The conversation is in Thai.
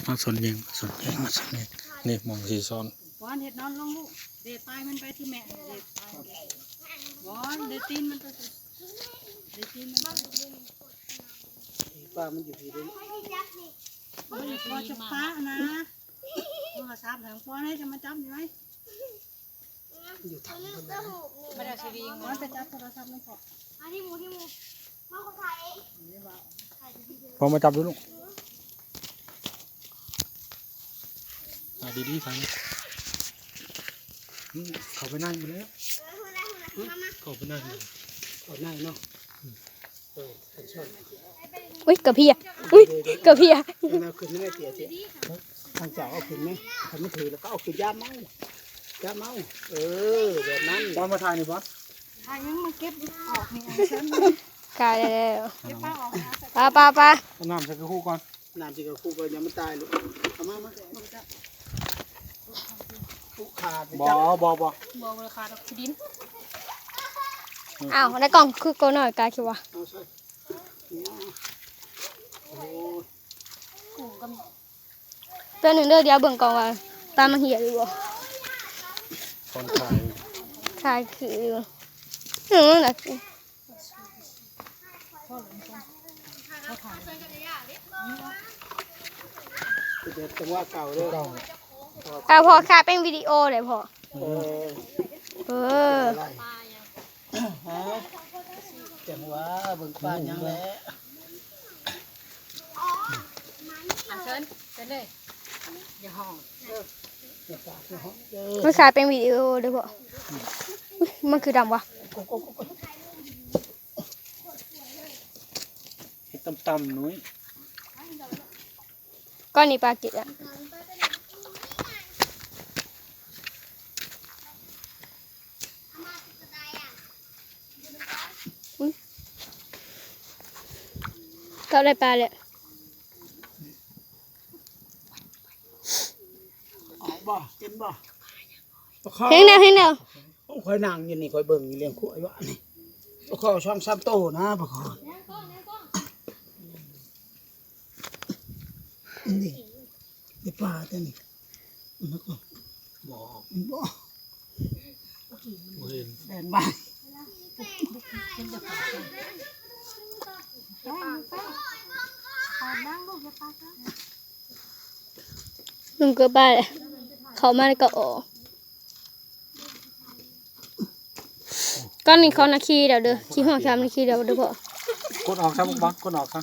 มาสนยิงสนยิงมาสนยิงนี่มองสีซ้อนวอนเห็ดนอนลงลูกเด็ดปลายมันไปที่แม่เด็ดปลายวอนเด็ดตีนมันไปเด็ดตีนมันปลามันอยู่ที่นี่มันพอจะฟ้านะโทรศัพท์ทางฟ้าให้จะมาจับอยู่ไหมอยู่ทางคนไม่ได้ชีวิตมันจะจับโทรศัพท์ไม่พอที่มูมาคนไทยพอมาจับดูลูกดีๆทางนี้เขาไปนั่งอยู่แล้วเขาไปนั่งอยู่เอาหน้าเนาะอุ้ยกระเพียอุ้ยกระเพียเราขึ้นไม่ได้เตี๋ยทางเจ้าเอาขึ้นไหมทำไม่ถือแล้วก็เอาขึ้นย่าเมาแบบนั้นบอลมาถ่ายนี่บอลถ่ายยังมาเก็บออกนี่ฉันกายแล้ว เก็บป้าออกปลาน้ำใส่กระคู่ก่อนน้ำจีกับคู่ก็ยังไม่ตายเลยเอามาคู่ขาดบราคาดอกดินอ้าวในกล่องคือโกหน่อยกายคิดว่าเอาใช่โอ้ตัวหนึ่งเดียวเบิ่งกล่องว่าตามันเหี่ยหรือเปล่าคนขายคือน่ะจังหวะเก่าเลยพอขายเป็นวิดีโอเลยพอจังหวะเบิ่งปลายังแหละเชิญเลยอย่าห้องมันขายเป็นวิดีโอเลยพอมันคือดำวะต่ำๆนุ้ยก้อนนี้ปลากิดอ่ะก็ได้ปลาเลยกินบ่เห็นแล้วคอยนั่งอยู่นี่คอยเบิ่งเลี้ยงคู่ไอ้วะนี่ขอช่องซ้ำโตนะปะขอนี่ปลาตัวนี้มันก็บ่เห็นแดนบ้านลุงก็ปลาเลยเขามาแล้วก็ออกก้อนนี้เขานาคีเดี๋ยวขี้หัวช้ำนาคีเดี๋ยวพอก ดออกซะบ้างกดออกซะ